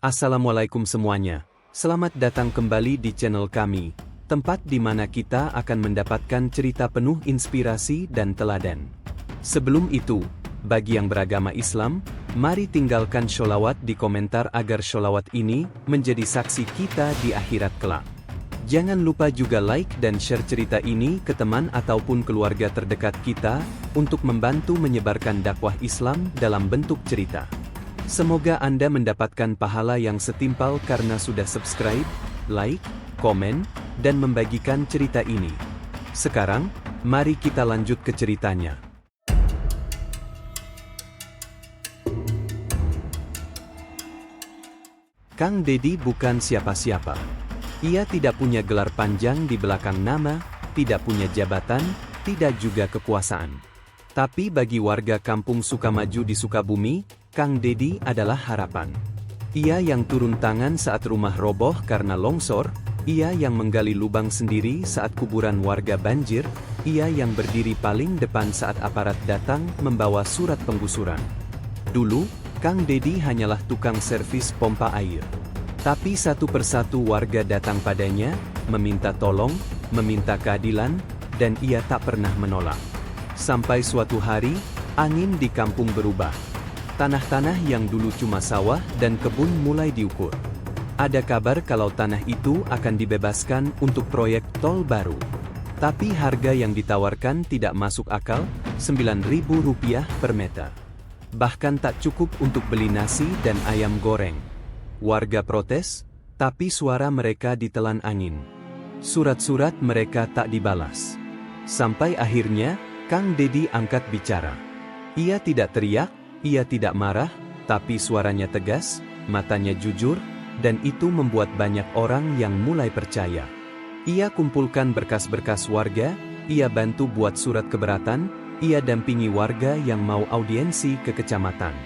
Assalamualaikum semuanya. Selamat datang kembali di channel kami, tempat di mana kita akan mendapatkan cerita penuh inspirasi dan teladan. Sebelum itu, bagi yang beragama Islam, mari tinggalkan sholawat di komentar agar sholawat ini menjadi saksi kita di akhirat kelak. Jangan lupa juga like dan share cerita ini ke teman ataupun keluarga terdekat kita, untuk membantu menyebarkan dakwah Islam dalam bentuk cerita. Semoga Anda mendapatkan pahala yang setimpal karena sudah subscribe, like, komen, dan membagikan cerita ini. Sekarang, mari kita lanjut ke ceritanya. Kang Dedi bukan siapa-siapa. Ia tidak punya gelar panjang di belakang nama, tidak punya jabatan, tidak juga kekuasaan. Tapi bagi warga kampung Sukamaju di Sukabumi, Kang Dedi adalah harapan. Ia yang turun tangan saat rumah roboh karena longsor, ia yang menggali lubang sendiri saat kuburan warga banjir, ia yang berdiri paling depan saat aparat datang membawa surat penggusuran. Dulu, Kang Dedi hanyalah tukang servis pompa air. Tapi satu persatu warga datang padanya, meminta tolong, meminta keadilan, dan ia tak pernah menolak. Sampai suatu hari, angin di kampung berubah. Tanah-tanah yang dulu cuma sawah dan kebun mulai diukur. Ada kabar kalau tanah itu akan dibebaskan untuk proyek tol baru. Tapi harga yang ditawarkan tidak masuk akal, Rp9.000 per meter. Bahkan tak cukup untuk beli nasi dan ayam goreng. Warga protes, tapi suara mereka ditelan angin. Surat-surat mereka tak dibalas. Sampai akhirnya, Kang Dedi angkat bicara. Ia tidak teriak, ia tidak marah, tapi suaranya tegas, matanya jujur, dan itu membuat banyak orang yang mulai percaya. Ia kumpulkan berkas-berkas warga, ia bantu buat surat keberatan, ia dampingi warga yang mau audiensi ke kecamatan.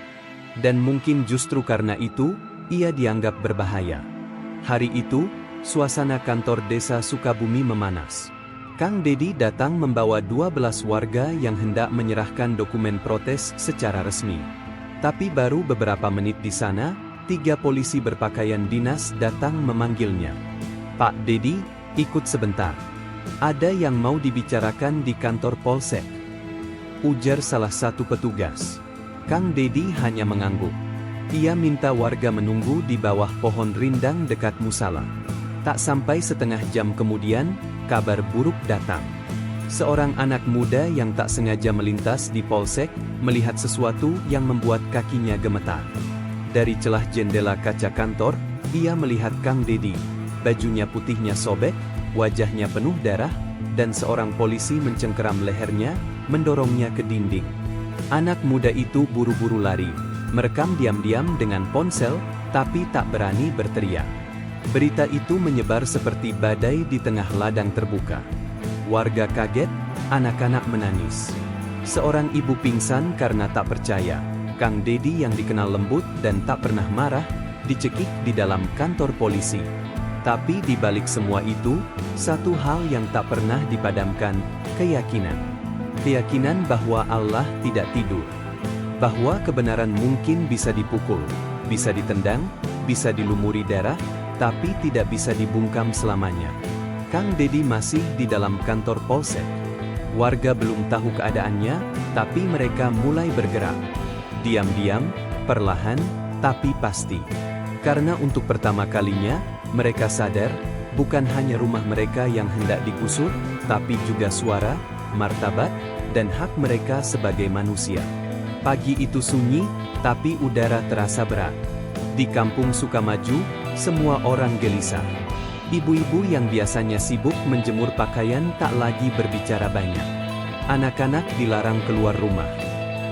Dan mungkin justru karena itu, ia dianggap berbahaya. Hari itu, suasana kantor desa Sukabumi memanas. Kang Dedi datang membawa 12 warga yang hendak menyerahkan dokumen protes secara resmi. Tapi baru beberapa menit di sana, 3 polisi berpakaian dinas datang memanggilnya. "Pak Dedi, ikut sebentar. Ada yang mau dibicarakan di kantor Polsek," ujar salah satu petugas. Kang Dedi hanya mengangguk. Ia minta warga menunggu di bawah pohon rindang dekat musala. Tak sampai setengah jam kemudian, kabar buruk datang. Seorang anak muda yang tak sengaja melintas di polsek, melihat sesuatu yang membuat kakinya gemetar. Dari celah jendela kaca kantor, ia melihat Kang Dedi. Bajunya putihnya sobek, wajahnya penuh darah, dan seorang polisi mencengkeram lehernya, mendorongnya ke dinding. Anak muda itu buru-buru lari, merekam diam-diam dengan ponsel, tapi tak berani berteriak. Berita itu menyebar seperti badai di tengah ladang terbuka. Warga kaget, anak-anak menangis. Seorang ibu pingsan karena tak percaya. Kang Dedi yang dikenal lembut dan tak pernah marah, dicekik di dalam kantor polisi. Tapi di balik semua itu, satu hal yang tak pernah dipadamkan, keyakinan. Keyakinan bahwa Allah tidak tidur. Bahwa kebenaran mungkin bisa dipukul, bisa ditendang, bisa dilumuri darah, tapi tidak bisa dibungkam selamanya. Kang Dedi masih di dalam kantor polsek. Warga belum tahu keadaannya, tapi mereka mulai bergerak. Diam-diam, perlahan, tapi pasti. Karena untuk pertama kalinya, mereka sadar, bukan hanya rumah mereka yang hendak digusur, tapi juga suara, martabat, dan hak mereka sebagai manusia. Pagi itu sunyi, tapi udara terasa berat. Di kampung Sukamaju, semua orang gelisah. Ibu-ibu yang biasanya sibuk menjemur pakaian tak lagi berbicara banyak. Anak-anak dilarang keluar rumah.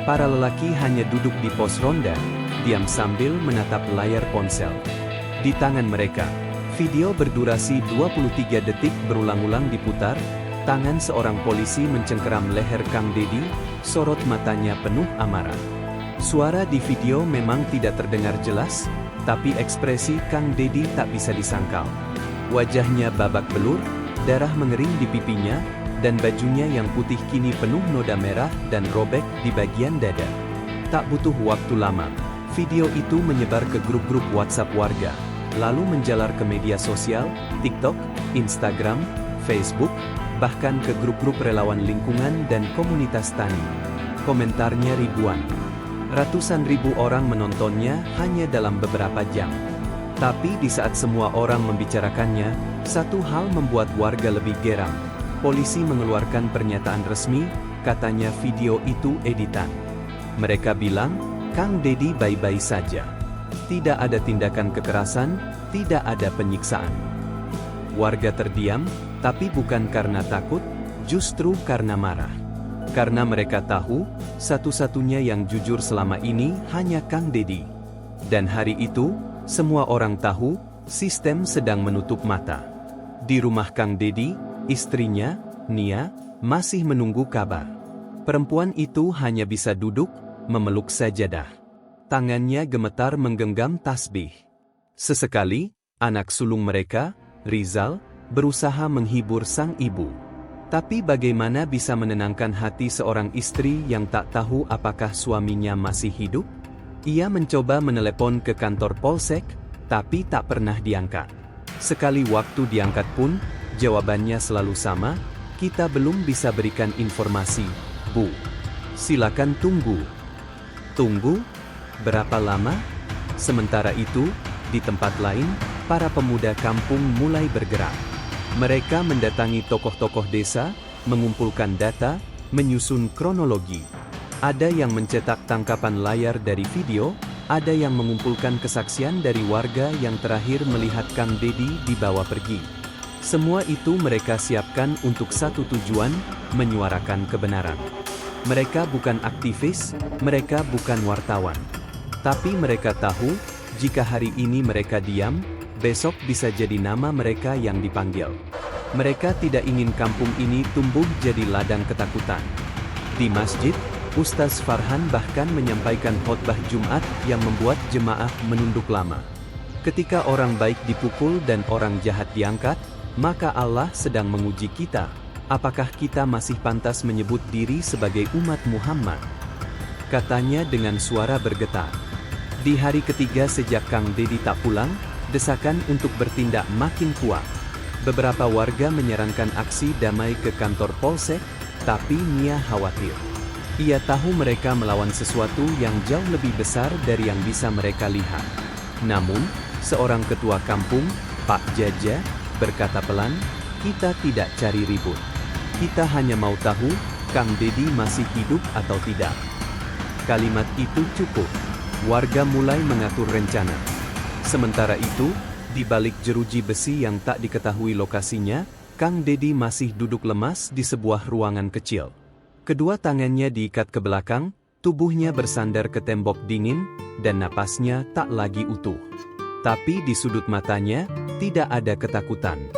Para lelaki hanya duduk di pos ronda, diam sambil menatap layar ponsel. Di tangan mereka, video berdurasi 23 detik berulang-ulang diputar, tangan seorang polisi mencengkeram leher Kang Dedi, sorot matanya penuh amarah. Suara di video memang tidak terdengar jelas, tapi ekspresi Kang Dedi tak bisa disangkal. Wajahnya babak belur, darah mengering di pipinya, dan bajunya yang putih kini penuh noda merah dan robek di bagian dada. Tak butuh waktu lama, Video itu menyebar ke grup-grup WhatsApp warga, lalu menjalar ke media sosial, TikTok, Instagram, Facebook, bahkan ke grup-grup relawan lingkungan dan komunitas tani. Komentarnya ribuan. Ratusan ribu orang menontonnya hanya dalam beberapa jam. Tapi di saat semua orang membicarakannya, satu hal membuat warga lebih geram. Polisi mengeluarkan pernyataan resmi, katanya video itu editan. Mereka bilang, Kang Dedi baik-baik saja. Tidak ada tindakan kekerasan, tidak ada penyiksaan. Warga terdiam, tapi bukan karena takut, justru karena marah. Karena mereka tahu, satu-satunya yang jujur selama ini hanya Kang Dedi. Dan hari itu, semua orang tahu, sistem sedang menutup mata. Di rumah Kang Dedi, istrinya, Nia, masih menunggu kabar. Perempuan itu hanya bisa duduk, memeluk sajadah. Tangannya gemetar menggenggam tasbih. Sesekali, anak sulung mereka, Rizal, berusaha menghibur sang ibu. Tapi bagaimana bisa menenangkan hati seorang istri yang tak tahu apakah suaminya masih hidup? Ia mencoba menelepon ke kantor polsek, tapi tak pernah diangkat. Sekali waktu diangkat pun, jawabannya selalu sama, kita belum bisa berikan informasi, Bu. Silakan tunggu. Tunggu? Berapa lama? Sementara itu, di tempat lain, para pemuda kampung mulai bergerak. Mereka mendatangi tokoh-tokoh desa, mengumpulkan data, menyusun kronologi. Ada yang mencetak tangkapan layar dari video, ada yang mengumpulkan kesaksian dari warga yang terakhir melihat Kang Dedi dibawa pergi. Semua itu mereka siapkan untuk satu tujuan, menyuarakan kebenaran. Mereka bukan aktivis, mereka bukan wartawan. Tapi mereka tahu, jika hari ini mereka diam, besok bisa jadi nama mereka yang dipanggil. Mereka tidak ingin kampung ini tumbuh jadi ladang ketakutan. Di masjid, Ustaz Farhan bahkan menyampaikan khotbah Jumat yang membuat jemaah menunduk lama. Ketika orang baik dipukul dan orang jahat diangkat, maka Allah sedang menguji kita. Apakah kita masih pantas menyebut diri sebagai umat Muhammad? Katanya dengan suara bergetar. Di hari ketiga sejak Kang Dedi tak pulang, desakan untuk bertindak makin kuat. Beberapa warga menyarankan aksi damai ke kantor polsek, tapi Nia khawatir. Ia tahu mereka melawan sesuatu yang jauh lebih besar dari yang bisa mereka lihat. Namun, seorang ketua kampung, Pak Jaja, berkata pelan, kita tidak cari ribut. Kita hanya mau tahu, Kang Dedi masih hidup atau tidak. Kalimat itu cukup. Warga mulai mengatur rencana. Sementara itu, di balik jeruji besi yang tak diketahui lokasinya, Kang Dedi masih duduk lemas di sebuah ruangan kecil. Kedua tangannya diikat ke belakang, tubuhnya bersandar ke tembok dingin, dan napasnya tak lagi utuh. Tapi di sudut matanya, tidak ada ketakutan.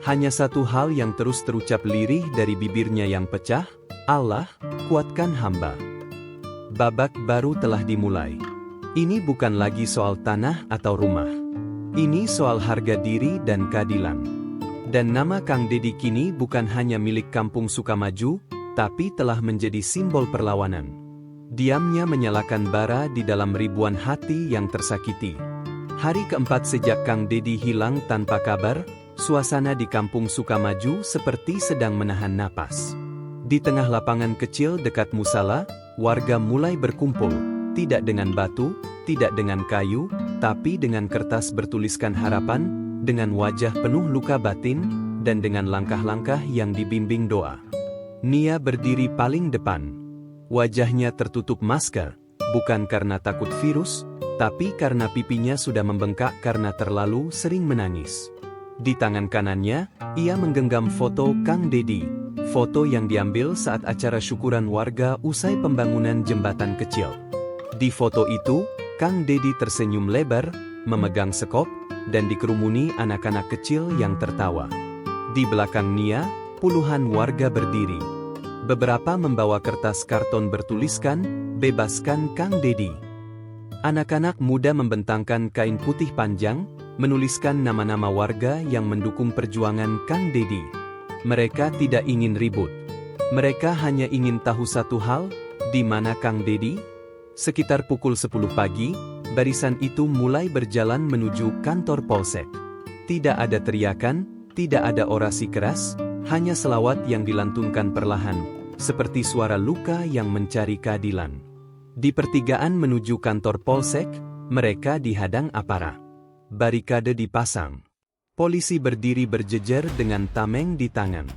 Hanya satu hal yang terus terucap lirih dari bibirnya yang pecah, Allah, kuatkan hamba. Babak baru telah dimulai. Ini bukan lagi soal tanah atau rumah. Ini soal harga diri dan keadilan. Dan nama Kang Dedi kini bukan hanya milik kampung Sukamaju, tapi telah menjadi simbol perlawanan. Diamnya menyalakan bara di dalam ribuan hati yang tersakiti. Hari keempat sejak Kang Dedi hilang tanpa kabar, suasana di kampung Sukamaju seperti sedang menahan napas. Di tengah lapangan kecil dekat musala, warga mulai berkumpul, tidak dengan batu, tidak dengan kayu, tapi dengan kertas bertuliskan harapan, dengan wajah penuh luka batin, dan dengan langkah-langkah yang dibimbing doa. Nia berdiri paling depan. Wajahnya tertutup masker, bukan karena takut virus, tapi karena pipinya sudah membengkak karena terlalu sering menangis. Di tangan kanannya, ia menggenggam foto Kang Dedi, foto yang diambil saat acara syukuran warga usai pembangunan jembatan kecil. Di foto itu, Kang Dedi tersenyum lebar, memegang sekop, dan dikerumuni anak-anak kecil yang tertawa. Di belakang Nia, puluhan warga berdiri. Beberapa membawa kertas karton bertuliskan, "Bebaskan Kang Dedi." Anak-anak muda membentangkan kain putih panjang, menuliskan nama-nama warga yang mendukung perjuangan Kang Dedi. Mereka tidak ingin ribut. Mereka hanya ingin tahu satu hal, di mana Kang Dedi? Sekitar pukul 10 pagi, barisan itu mulai berjalan menuju kantor polsek. Tidak ada teriakan, tidak ada orasi keras, hanya selawat yang dilantunkan perlahan, seperti suara luka yang mencari keadilan. Di pertigaan menuju kantor polsek, mereka dihadang aparat. Barikade dipasang. Polisi berdiri berjejer dengan tameng di tangan.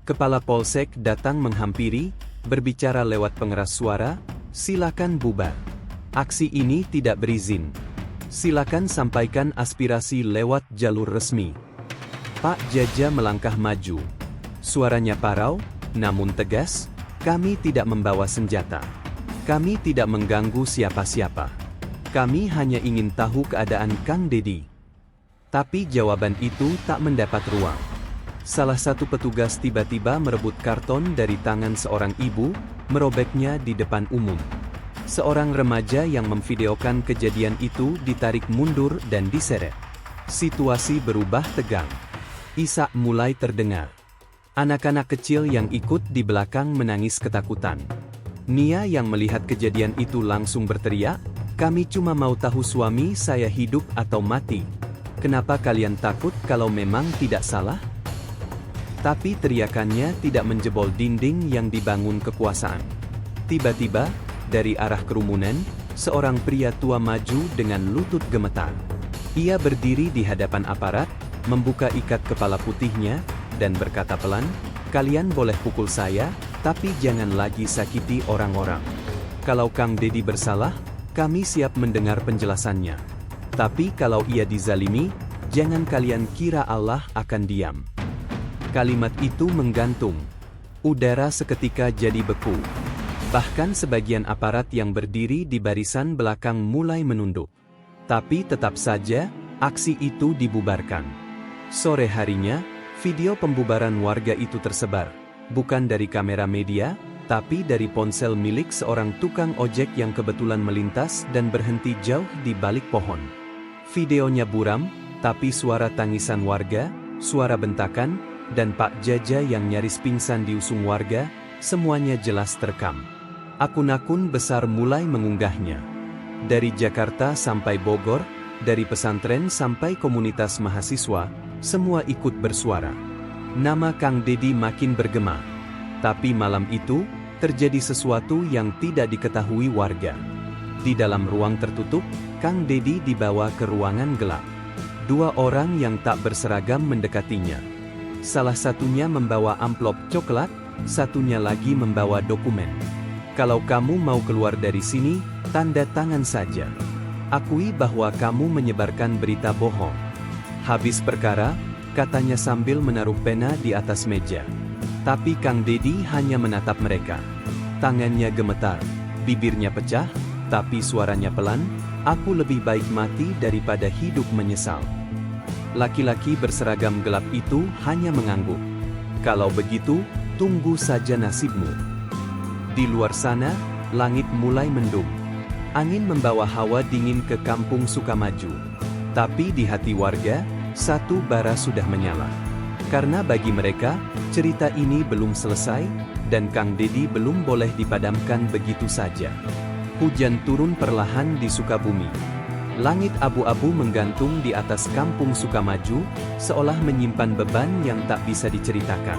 Kepala polsek datang menghampiri, berbicara lewat pengeras suara, "Silakan bubar. Aksi ini tidak berizin. Silakan sampaikan aspirasi lewat jalur resmi." Pak Jaja melangkah maju. Suaranya parau, namun tegas, "Kami tidak membawa senjata. Kami tidak mengganggu siapa-siapa. Kami hanya ingin tahu keadaan Kang Dedi." Tapi jawaban itu tak mendapat ruang. Salah satu petugas tiba-tiba merebut karton dari tangan seorang ibu, merobeknya di depan umum. Seorang remaja yang memvideokan kejadian itu ditarik mundur dan diseret. Situasi berubah tegang. Isak mulai terdengar. Anak-anak kecil yang ikut di belakang menangis ketakutan. Nia yang melihat kejadian itu langsung berteriak, "Kami cuma mau tahu suami saya hidup atau mati. Kenapa kalian takut kalau memang tidak salah?" Tapi teriakannya tidak menjebol dinding yang dibangun kekuasaan. Tiba-tiba, dari arah kerumunan, seorang pria tua maju dengan lutut gemetar. Ia berdiri di hadapan aparat, membuka ikat kepala putihnya, dan berkata pelan, "Kalian boleh pukul saya, tapi jangan lagi sakiti orang-orang. Kalau Kang Dedi bersalah, kami siap mendengar penjelasannya. Tapi kalau ia dizalimi, jangan kalian kira Allah akan diam." Kalimat itu menggantung. Udara seketika jadi beku. Bahkan sebagian aparat yang berdiri di barisan belakang mulai menunduk. Tapi tetap saja, aksi itu dibubarkan. Sore harinya, video pembubaran warga itu tersebar. Bukan dari kamera media, tapi dari ponsel milik seorang tukang ojek yang kebetulan melintas dan berhenti jauh di balik pohon. Videonya buram, tapi suara tangisan warga, suara bentakan, dan Pak Jaja yang nyaris pingsan diusung warga, semuanya jelas terekam. Akun-akun besar mulai mengunggahnya. Dari Jakarta sampai Bogor, dari pesantren sampai komunitas mahasiswa, semua ikut bersuara. Nama Kang Dedi makin bergema. Tapi malam itu, terjadi sesuatu yang tidak diketahui warga. Di dalam ruang tertutup, Kang Dedi dibawa ke ruangan gelap. Dua orang yang tak berseragam mendekatinya. Salah satunya membawa amplop coklat, satunya lagi membawa dokumen. "Kalau kamu mau keluar dari sini, tanda tangan saja. Akui bahwa kamu menyebarkan berita bohong." "Habis perkara," katanya sambil menaruh pena di atas meja. Tapi Kang Dedi hanya menatap mereka. Tangannya gemetar, bibirnya pecah, tapi suaranya pelan, "Aku lebih baik mati daripada hidup menyesal." Laki-laki berseragam gelap itu hanya mengangguk. "Kalau begitu, tunggu saja nasibmu." Di luar sana, langit mulai mendung. Angin membawa hawa dingin ke kampung Sukamaju. Tapi di hati warga, satu bara sudah menyala. Karena bagi mereka, cerita ini belum selesai, dan Kang Dedi belum boleh dipadamkan begitu saja. Hujan turun perlahan di Sukabumi. Langit abu-abu menggantung di atas kampung Sukamaju, seolah menyimpan beban yang tak bisa diceritakan.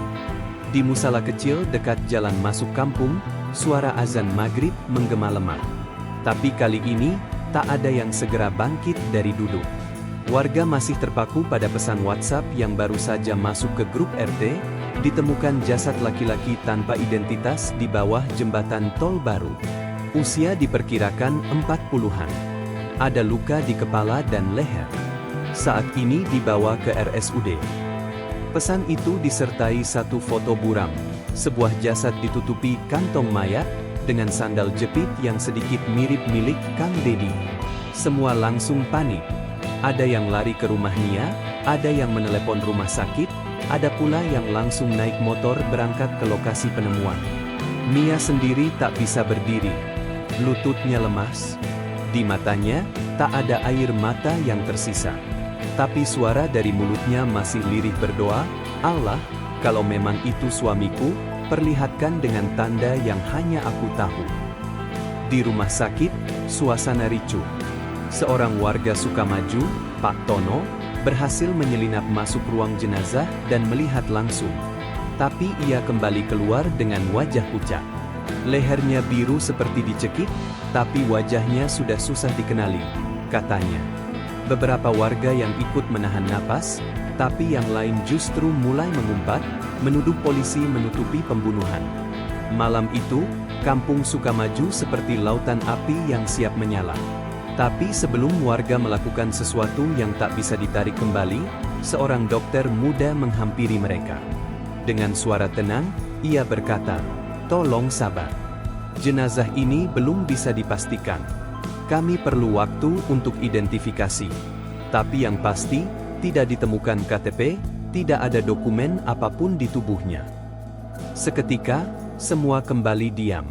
Di musala kecil dekat jalan masuk kampung, suara azan maghrib menggema lemah. Tapi kali ini, tak ada yang segera bangkit dari duduk. Warga masih terpaku pada pesan WhatsApp yang baru saja masuk ke grup RT, ditemukan jasad laki-laki tanpa identitas di bawah jembatan tol baru. Usia diperkirakan 40-an. Ada luka di kepala dan leher. Saat ini dibawa ke RSUD. Pesan itu disertai satu foto buram. Sebuah jasad ditutupi kantong mayat, dengan sandal jepit yang sedikit mirip milik Kang Dedi. Semua langsung panik. Ada yang lari ke rumah Nia, ada yang menelepon rumah sakit, ada pula yang langsung naik motor berangkat ke lokasi penemuan. Nia sendiri tak bisa berdiri. Lututnya lemas. Di matanya, tak ada air mata yang tersisa. Tapi suara dari mulutnya masih lirih berdoa, "Allah, kalau memang itu suamiku, perlihatkan dengan tanda yang hanya aku tahu." Di rumah sakit, suasana ricuh. Seorang warga Sukamaju, Pak Tono, berhasil menyelinap masuk ruang jenazah dan melihat langsung. Tapi ia kembali keluar dengan wajah pucat. Lehernya biru seperti dicekik, tapi wajahnya sudah susah dikenali, katanya. Beberapa warga yang ikut menahan napas, tapi yang lain justru mulai mengumpat, menuduh polisi menutupi pembunuhan. Malam itu, kampung Sukamaju seperti lautan api yang siap menyala. Tapi sebelum warga melakukan sesuatu yang tak bisa ditarik kembali, seorang dokter muda menghampiri mereka. Dengan suara tenang, ia berkata, "Tolong sabar. Jenazah ini belum bisa dipastikan. Kami perlu waktu untuk identifikasi. Tapi yang pasti, tidak ditemukan KTP, tidak ada dokumen apapun di tubuhnya." Seketika, semua kembali diam.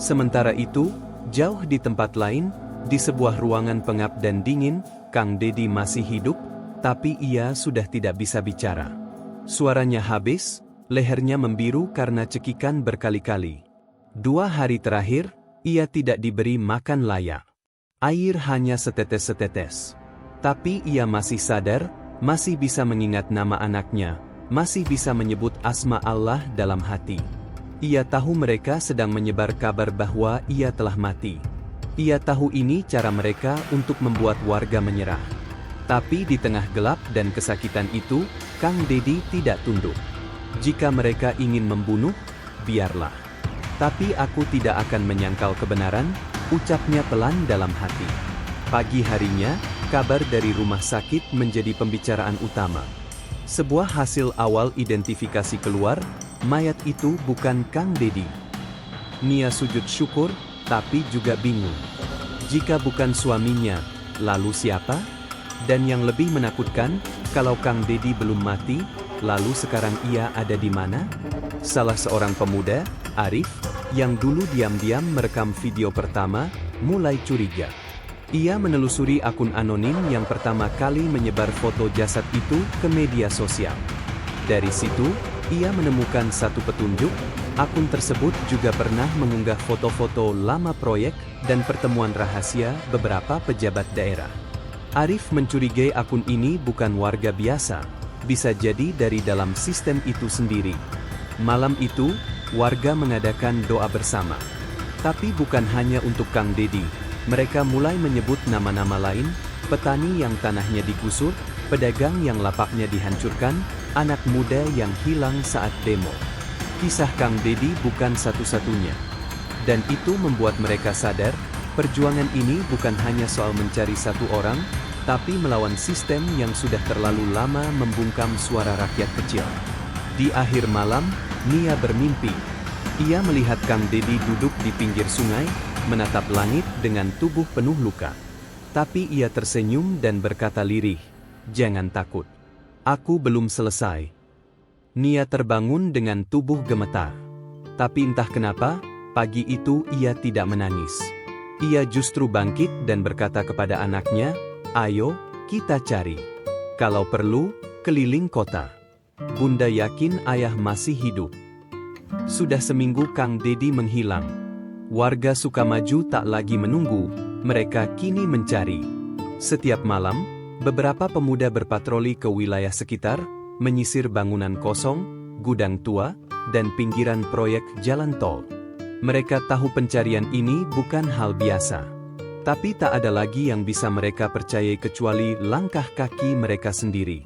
Sementara itu, jauh di tempat lain, di sebuah ruangan pengap dan dingin, Kang Dedi masih hidup, tapi ia sudah tidak bisa bicara. Suaranya habis, lehernya membiru karena cekikan berkali-kali. 2 hari terakhir, ia tidak diberi makan layak. Air hanya setetes-setetes. Tapi ia masih sadar, masih bisa mengingat nama anaknya, masih bisa menyebut asma Allah dalam hati. Ia tahu mereka sedang menyebar kabar bahwa ia telah mati. Ia tahu ini cara mereka untuk membuat warga menyerah. Tapi di tengah gelap dan kesakitan itu, Kang Dedi tidak tunduk. Jika mereka ingin membunuh, biarlah. Tapi aku tidak akan menyangkal kebenaran, ucapnya pelan dalam hati. Pagi harinya, kabar dari rumah sakit menjadi pembicaraan utama. Sebuah hasil awal identifikasi keluar, mayat itu bukan Kang Dedi. Nia sujud syukur, tapi juga bingung. Jika bukan suaminya, lalu siapa? Dan yang lebih menakutkan, kalau Kang Dedi belum mati, lalu sekarang ia ada di mana? Salah seorang pemuda, Arif, yang dulu diam-diam merekam video pertama, mulai curiga. Ia menelusuri akun anonim yang pertama kali menyebar foto jasad itu ke media sosial. Dari situ, ia menemukan satu petunjuk. Akun tersebut juga pernah mengunggah foto-foto lama proyek dan pertemuan rahasia beberapa pejabat daerah. Arif mencurigai akun ini bukan warga biasa, bisa jadi dari dalam sistem itu sendiri. Malam itu, warga mengadakan doa bersama. Tapi bukan hanya untuk Kang Dedi, mereka mulai menyebut nama-nama lain, petani yang tanahnya digusur, pedagang yang lapaknya dihancurkan, anak muda yang hilang saat demo. Kisah Kang Dedi bukan satu-satunya. Dan itu membuat mereka sadar, perjuangan ini bukan hanya soal mencari satu orang, tapi melawan sistem yang sudah terlalu lama membungkam suara rakyat kecil. Di akhir malam, Nia bermimpi. Ia melihat Kang Dedi duduk di pinggir sungai, menatap langit dengan tubuh penuh luka. Tapi ia tersenyum dan berkata lirih, "Jangan takut. Aku belum selesai." Nia terbangun dengan tubuh gemetar. Tapi entah kenapa, pagi itu ia tidak menangis. Ia justru bangkit dan berkata kepada anaknya, "Ayo, kita cari. Kalau perlu, keliling kota. Bunda yakin ayah masih hidup." Sudah seminggu Kang Dedi menghilang. Warga Sukamaju tak lagi menunggu, mereka kini mencari. Setiap malam, beberapa pemuda berpatroli ke wilayah sekitar, menyisir bangunan kosong, gudang tua, dan pinggiran proyek jalan tol. Mereka tahu pencarian ini bukan hal biasa. Tapi tak ada lagi yang bisa mereka percayai kecuali langkah kaki mereka sendiri.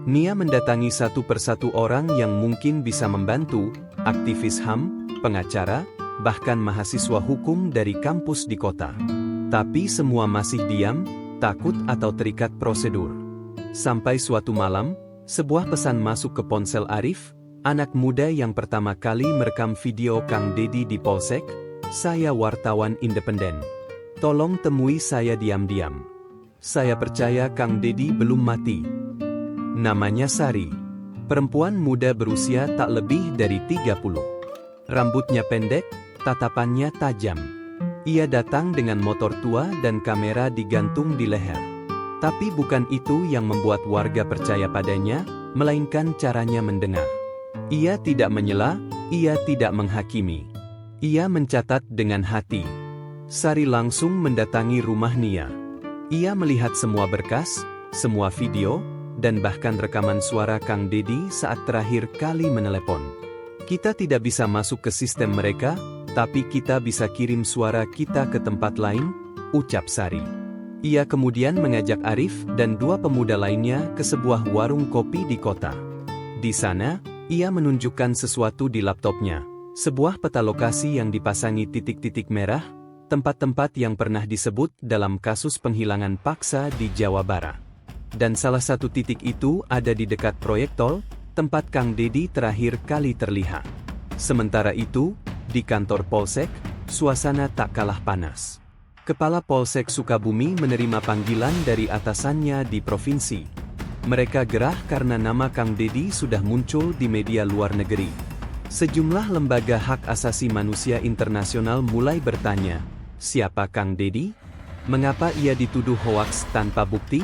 Nia mendatangi satu persatu orang yang mungkin bisa membantu, aktivis HAM, pengacara, bahkan mahasiswa hukum dari kampus di kota. Tapi semua masih diam, takut atau terikat prosedur. Sampai suatu malam, sebuah pesan masuk ke ponsel Arif, anak muda yang pertama kali merekam video Kang Dedi di Polsek. "Saya wartawan independen. Tolong temui saya diam-diam. Saya percaya Kang Dedi belum mati." Namanya Sari. Perempuan muda berusia tak lebih dari 30. Rambutnya pendek, tatapannya tajam. Ia datang dengan motor tua dan kamera digantung di leher. Tapi bukan itu yang membuat warga percaya padanya, melainkan caranya mendengar. Ia tidak menyela, ia tidak menghakimi. Ia mencatat dengan hati. Sari langsung mendatangi rumah Nia. Ia melihat semua berkas, semua video, dan bahkan rekaman suara Kang Dedi saat terakhir kali menelepon. Kita tidak bisa masuk ke sistem mereka, tapi kita bisa kirim suara kita ke tempat lain, ucap Sari. Ia kemudian mengajak Arif dan dua pemuda lainnya ke sebuah warung kopi di kota. Di sana, ia menunjukkan sesuatu di laptopnya, sebuah peta lokasi yang dipasangi titik-titik merah, tempat-tempat yang pernah disebut dalam kasus penghilangan paksa di Jawa Barat. Dan salah satu titik itu ada di dekat proyek tol, tempat Kang Dedi terakhir kali terlihat. Sementara itu, di kantor Polsek, suasana tak kalah panas. Kepala Polsek Sukabumi menerima panggilan dari atasannya di provinsi. Mereka gerah karena nama Kang Dedi sudah muncul di media luar negeri. Sejumlah lembaga hak asasi manusia internasional mulai bertanya, siapa Kang Dedi? Mengapa ia dituduh hoaks tanpa bukti?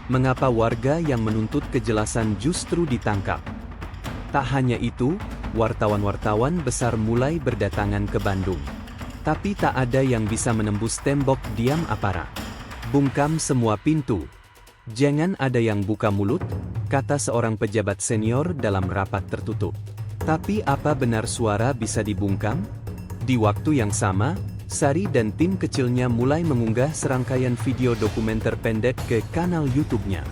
Mengapa warga yang menuntut kejelasan justru ditangkap? Tak hanya itu, wartawan-wartawan besar mulai berdatangan ke Bandung. Tapi tak ada yang bisa menembus tembok diam aparat. Bungkam semua pintu. Jangan ada yang buka mulut, kata seorang pejabat senior dalam rapat tertutup. Tapi apa benar suara bisa dibungkam? Di waktu yang sama, Sari dan tim kecilnya mulai mengunggah serangkaian video dokumenter pendek ke kanal YouTube-nya.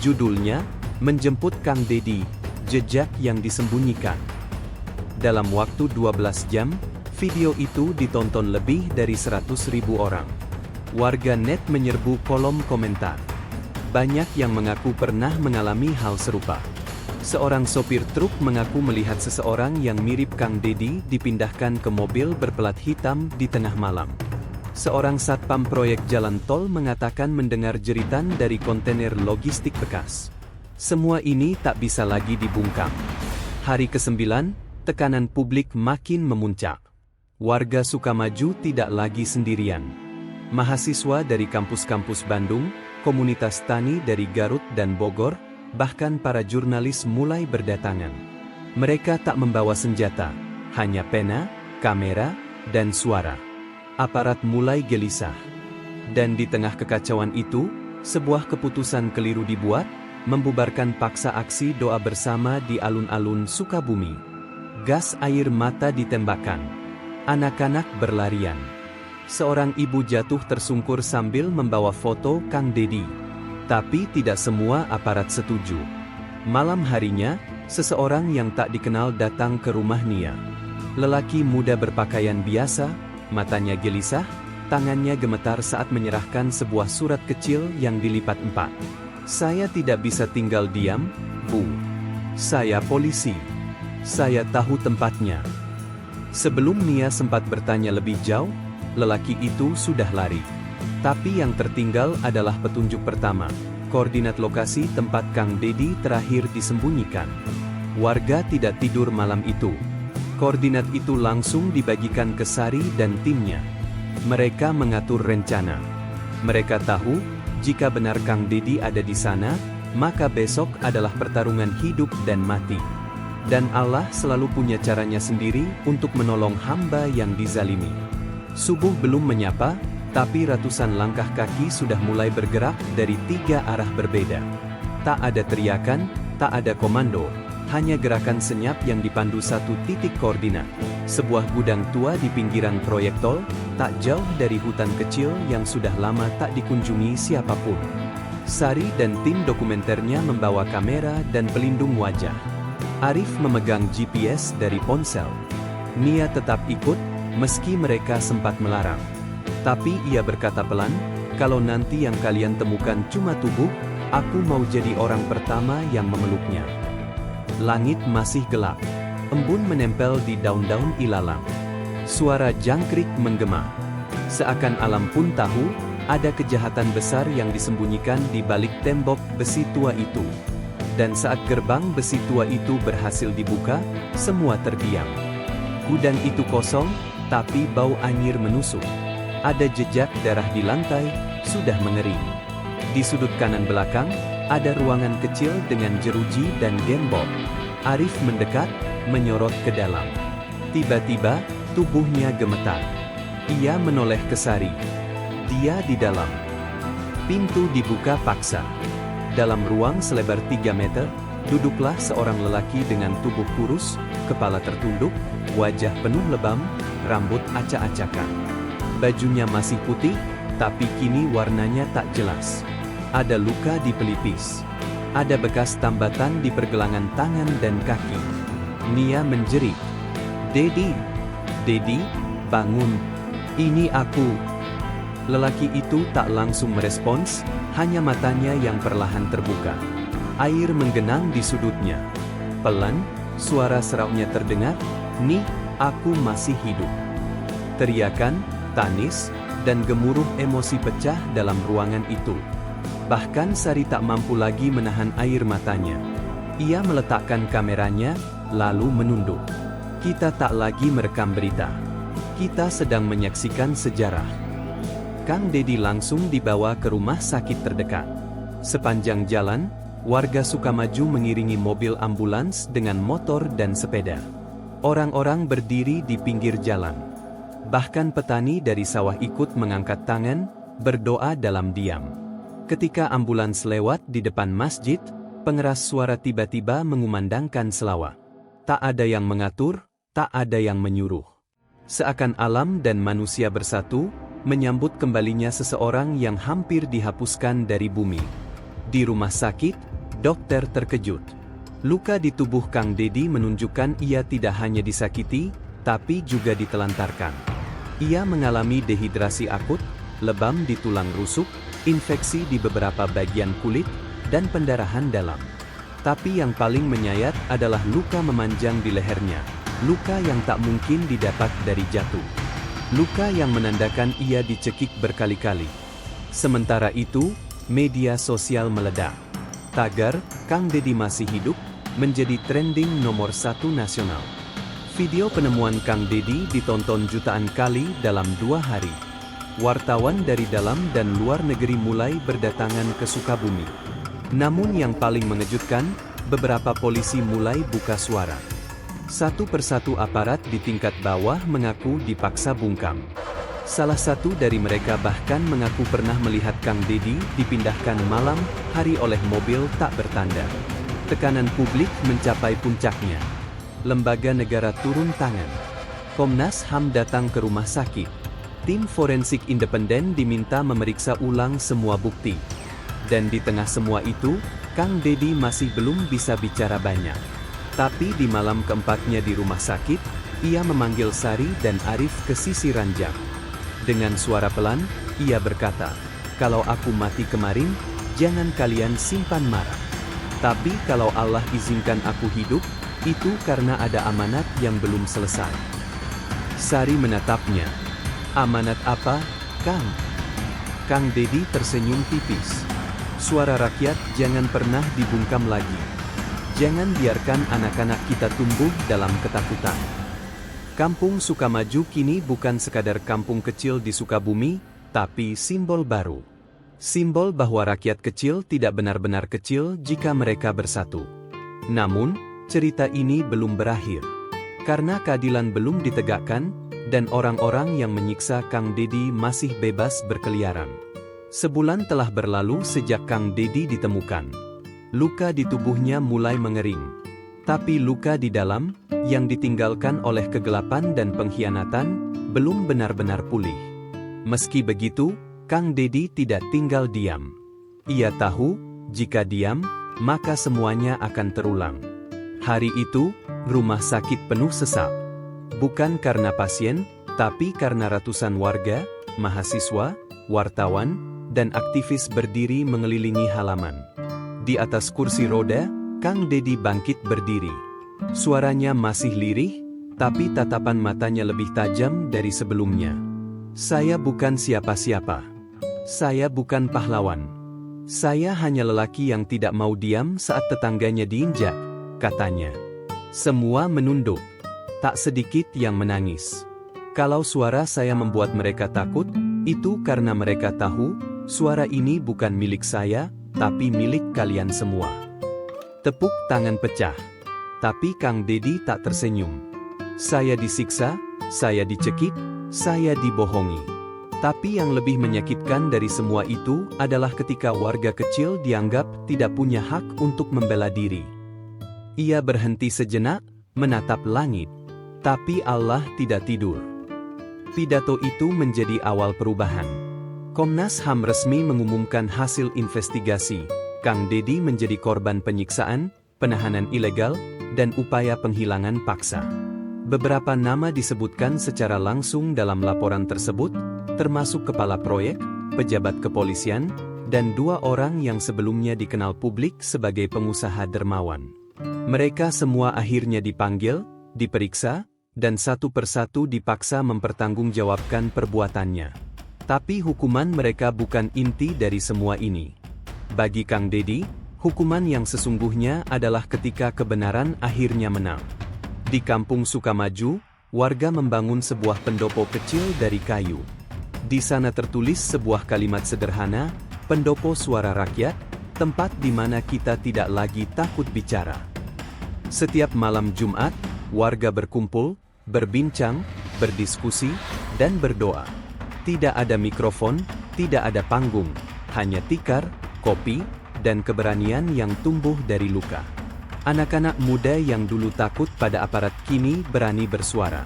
Judulnya, Menjemput Kang Dedi, Jejak yang Disembunyikan. Dalam waktu 12 jam, video itu ditonton lebih dari 100.000 orang. Warga net menyerbu kolom komentar. Banyak yang mengaku pernah mengalami hal serupa. Seorang sopir truk mengaku melihat seseorang yang mirip Kang Dedi dipindahkan ke mobil berpelat hitam di tengah malam. Seorang satpam proyek jalan tol mengatakan mendengar jeritan dari kontainer logistik bekas. Semua ini tak bisa lagi dibungkam. Hari ke-9, tekanan publik makin memuncak. Warga Sukamaju tidak lagi sendirian. Mahasiswa dari kampus-kampus Bandung, komunitas tani dari Garut dan Bogor, bahkan para jurnalis mulai berdatangan. Mereka tak membawa senjata, hanya pena, kamera, dan suara. Aparat mulai gelisah. Dan di tengah kekacauan itu, sebuah keputusan keliru dibuat, membubarkan paksa aksi doa bersama di alun-alun Sukabumi. Gas air mata ditembakkan. Anak-anak berlarian. Seorang ibu jatuh tersungkur sambil membawa foto Kang Dedi. Tapi tidak semua aparat setuju. Malam harinya, seseorang yang tak dikenal datang ke rumah Nia. Lelaki muda berpakaian biasa, matanya gelisah, tangannya gemetar saat menyerahkan sebuah surat kecil yang dilipat 4. Saya tidak bisa tinggal diam, Bu. Saya polisi. Saya tahu tempatnya. Sebelum Nia sempat bertanya lebih jauh, lelaki itu sudah lari. Tapi yang tertinggal adalah petunjuk pertama, koordinat lokasi tempat Kang Dedi terakhir disembunyikan. Warga tidak tidur malam itu. Koordinat itu langsung dibagikan ke Sari dan timnya. Mereka mengatur rencana. Mereka tahu, jika benar Kang Dedi ada di sana, maka besok adalah pertarungan hidup dan mati. Dan Allah selalu punya caranya sendiri untuk menolong hamba yang dizalimi. Subuh belum menyapa, tapi ratusan langkah kaki sudah mulai bergerak dari 3 arah berbeda. Tak ada teriakan, tak ada komando, hanya gerakan senyap yang dipandu satu titik koordinat. Sebuah gudang tua di pinggiran proyek tol, tak jauh dari hutan kecil yang sudah lama tak dikunjungi siapapun. Sari dan tim dokumenternya membawa kamera dan pelindung wajah. Arif memegang GPS dari ponsel. Nia tetap ikut, meski mereka sempat melarang. Tapi ia berkata pelan, kalau nanti yang kalian temukan cuma tubuh, aku mau jadi orang pertama yang memeluknya. Langit masih gelap. Embun menempel di daun-daun ilalang. Suara jangkrik menggema. Seakan alam pun tahu, ada kejahatan besar yang disembunyikan di balik tembok besi tua itu. Dan saat gerbang besi tua itu berhasil dibuka, semua terdiam. Gudang itu kosong, tapi bau anyir menusuk. Ada jejak darah di lantai, sudah mengering. Di sudut kanan belakang, ada ruangan kecil dengan jeruji dan gembok. Arif mendekat, menyorot ke dalam. Tiba-tiba, tubuhnya gemetar. Ia menoleh ke Sari. Dia di dalam. Pintu dibuka paksa. Dalam ruang selebar 3 meter, duduklah seorang lelaki dengan tubuh kurus, kepala tertunduk, wajah penuh lebam, rambut acak-acakan. Bajunya masih putih, tapi kini warnanya tak jelas. Ada luka di pelipis. Ada bekas tambatan di pergelangan tangan dan kaki. Nia menjerit. "Dedi! Dedi, bangun! Ini aku!" Lelaki itu tak langsung merespons, hanya matanya yang perlahan terbuka. Air menggenang di sudutnya. Pelan, suara serauknya terdengar, "Nih, aku masih hidup." Teriakan, tangis, dan gemuruh emosi pecah dalam ruangan itu. Bahkan Sari tak mampu lagi menahan air matanya. Ia meletakkan kameranya, lalu menunduk. "Kita tak lagi merekam berita. Kita sedang menyaksikan sejarah." Kang Dedi langsung dibawa ke rumah sakit terdekat. Sepanjang jalan, warga Sukamaju mengiringi mobil ambulans dengan motor dan sepeda. Orang-orang berdiri di pinggir jalan. Bahkan petani dari sawah ikut mengangkat tangan, berdoa dalam diam. Ketika ambulans lewat di depan masjid, pengeras suara tiba-tiba mengumandangkan selawat. Tak ada yang mengatur, tak ada yang menyuruh. Seakan alam dan manusia bersatu, menyambut kembalinya seseorang yang hampir dihapuskan dari bumi. Di rumah sakit, dokter terkejut. Luka di tubuh Kang Dedi menunjukkan ia tidak hanya disakiti, tapi juga ditelantarkan. Ia mengalami dehidrasi akut, lebam di tulang rusuk, infeksi di beberapa bagian kulit, dan pendarahan dalam. Tapi yang paling menyayat adalah luka memanjang di lehernya, luka yang tak mungkin didapat dari jatuh. Luka yang menandakan ia dicekik berkali-kali. Sementara itu, media sosial meledak. Tagar, "Kang Dedi masih hidup," menjadi trending nomor 1 nasional. Video penemuan Kang Dedi ditonton jutaan kali dalam 2 hari. Wartawan dari dalam dan luar negeri mulai berdatangan ke Sukabumi. Namun yang paling mengejutkan, beberapa polisi mulai buka suara. Satu persatu aparat di tingkat bawah mengaku dipaksa bungkam. Salah satu dari mereka bahkan mengaku pernah melihat Kang Dedi dipindahkan malam hari oleh mobil tak bertanda. Tekanan publik mencapai puncaknya. Lembaga negara turun tangan. Komnas HAM datang ke rumah sakit. Tim forensik independen diminta memeriksa ulang semua bukti. Dan di tengah semua itu, Kang Dedi masih belum bisa bicara banyak. Tapi di malam keempatnya di rumah sakit, ia memanggil Sari dan Arif ke sisi ranjang. Dengan suara pelan, ia berkata, "Kalau aku mati kemarin, jangan kalian simpan marah. Tapi kalau Allah izinkan aku hidup, itu karena ada amanat yang belum selesai." Sari menatapnya. "Amanat apa, Kang?" Kang Dedi tersenyum tipis. "Suara rakyat jangan pernah dibungkam lagi. Jangan biarkan anak-anak kita tumbuh dalam ketakutan." Kampung Sukamaju kini bukan sekadar kampung kecil di Sukabumi, tapi simbol baru. Simbol bahwa rakyat kecil tidak benar-benar kecil jika mereka bersatu. Namun, cerita ini belum berakhir. Karena keadilan belum ditegakkan, dan orang-orang yang menyiksa Kang Dedi masih bebas berkeliaran. Sebulan telah berlalu sejak Kang Dedi ditemukan. Luka di tubuhnya mulai mengering. Tapi luka di dalam, yang ditinggalkan oleh kegelapan dan pengkhianatan, belum benar-benar pulih. Meski begitu, Kang Dedi tidak tinggal diam. Ia tahu, jika diam, maka semuanya akan terulang. Hari itu, rumah sakit penuh sesak. Bukan karena pasien, tapi karena ratusan warga, mahasiswa, wartawan, dan aktivis berdiri mengelilingi halaman. Di atas kursi roda, Kang Dedi bangkit berdiri. Suaranya masih lirih, tapi tatapan matanya lebih tajam dari sebelumnya. "Saya bukan siapa-siapa. Saya bukan pahlawan. Saya hanya lelaki yang tidak mau diam saat tetangganya diinjak," katanya. Semua menunduk. Tak sedikit yang menangis. "Kalau suara saya membuat mereka takut, itu karena mereka tahu, suara ini bukan milik saya, tapi milik kalian semua." Tepuk tangan pecah. Tapi Kang Dedi tak tersenyum. "Saya disiksa, saya dicekik, saya dibohongi. Tapi yang lebih menyakitkan dari semua itu adalah ketika warga kecil dianggap tidak punya hak untuk membela diri. Ia berhenti sejenak, menatap langit. Tapi Allah tidak tidur. Pidato itu menjadi awal perubahan. Komnas HAM resmi mengumumkan hasil investigasi. Kang Deddy menjadi korban penyiksaan, penahanan ilegal, dan upaya penghilangan paksa. Beberapa nama disebutkan secara langsung dalam laporan tersebut, termasuk kepala proyek, pejabat kepolisian, dan 2 orang yang sebelumnya dikenal publik sebagai pengusaha dermawan. Mereka semua akhirnya dipanggil, diperiksa, dan satu persatu dipaksa mempertanggungjawabkan perbuatannya. Tapi hukuman mereka bukan inti dari semua ini. Bagi Kang Deddy, hukuman yang sesungguhnya adalah ketika kebenaran akhirnya menang. Di Kampung Sukamaju, warga membangun sebuah pendopo kecil dari kayu. Di sana tertulis sebuah kalimat sederhana, pendopo suara rakyat, tempat di mana kita tidak lagi takut bicara. Setiap malam Jumat, warga berkumpul, berbincang, berdiskusi, dan berdoa. Tidak ada mikrofon, tidak ada panggung, hanya tikar, kopi, dan keberanian yang tumbuh dari luka. Anak-anak muda yang dulu takut pada aparat kini berani bersuara.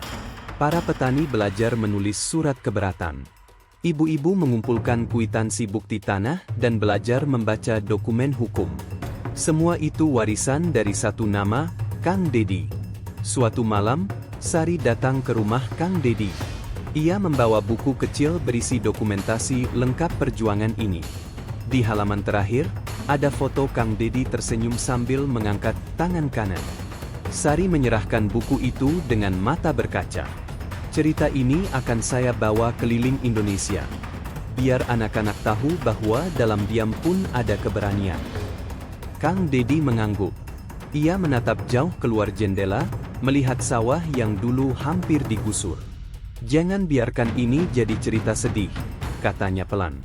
Para petani belajar menulis surat keberatan. Ibu-ibu mengumpulkan kwitansi bukti tanah dan belajar membaca dokumen hukum. Semua itu warisan dari satu nama, Kang Deddy. Suatu malam, Sari datang ke rumah Kang Deddy. Ia membawa buku kecil berisi dokumentasi lengkap perjuangan ini. Di halaman terakhir, ada foto Kang Deddy tersenyum sambil mengangkat tangan kanan. Sari menyerahkan buku itu dengan mata berkaca. Cerita ini akan saya bawa keliling Indonesia. Biar anak-anak tahu bahwa dalam diam pun ada keberanian. Kang Deddy mengangguk. Ia menatap jauh keluar jendela, melihat sawah yang dulu hampir digusur. Jangan biarkan ini jadi cerita sedih, katanya pelan.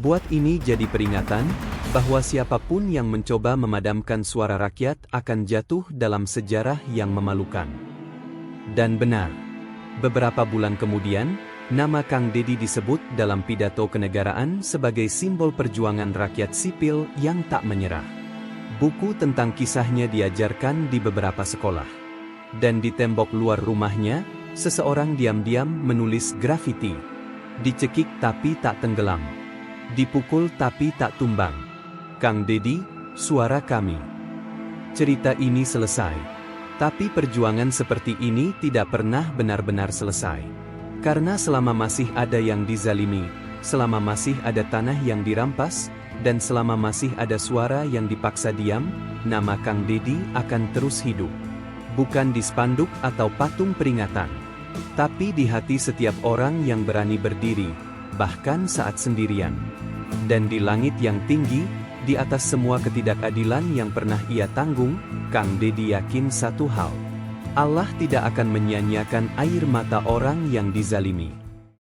Buat ini jadi peringatan, bahwa siapapun yang mencoba memadamkan suara rakyat akan jatuh dalam sejarah yang memalukan. Dan benar, beberapa bulan kemudian, nama Kang Deddy disebut dalam pidato kenegaraan sebagai simbol perjuangan rakyat sipil yang tak menyerah. Buku tentang kisahnya diajarkan di beberapa sekolah. Dan di tembok luar rumahnya, seseorang diam-diam menulis grafiti. Dicekik tapi tak tenggelam. Dipukul tapi tak tumbang. Kang Deddy, suara kami. Cerita ini selesai. Tapi perjuangan seperti ini tidak pernah benar-benar selesai. Karena selama masih ada yang dizalimi, selama masih ada tanah yang dirampas, dan selama masih ada suara yang dipaksa diam, nama Kang Deddy akan terus hidup. Bukan di spanduk atau patung peringatan, tapi di hati setiap orang yang berani berdiri, bahkan saat sendirian. Dan di langit yang tinggi, di atas semua ketidakadilan yang pernah ia tanggung, Kang Deddy yakin satu hal. Allah tidak akan menyia-nyiakan air mata orang yang dizalimi.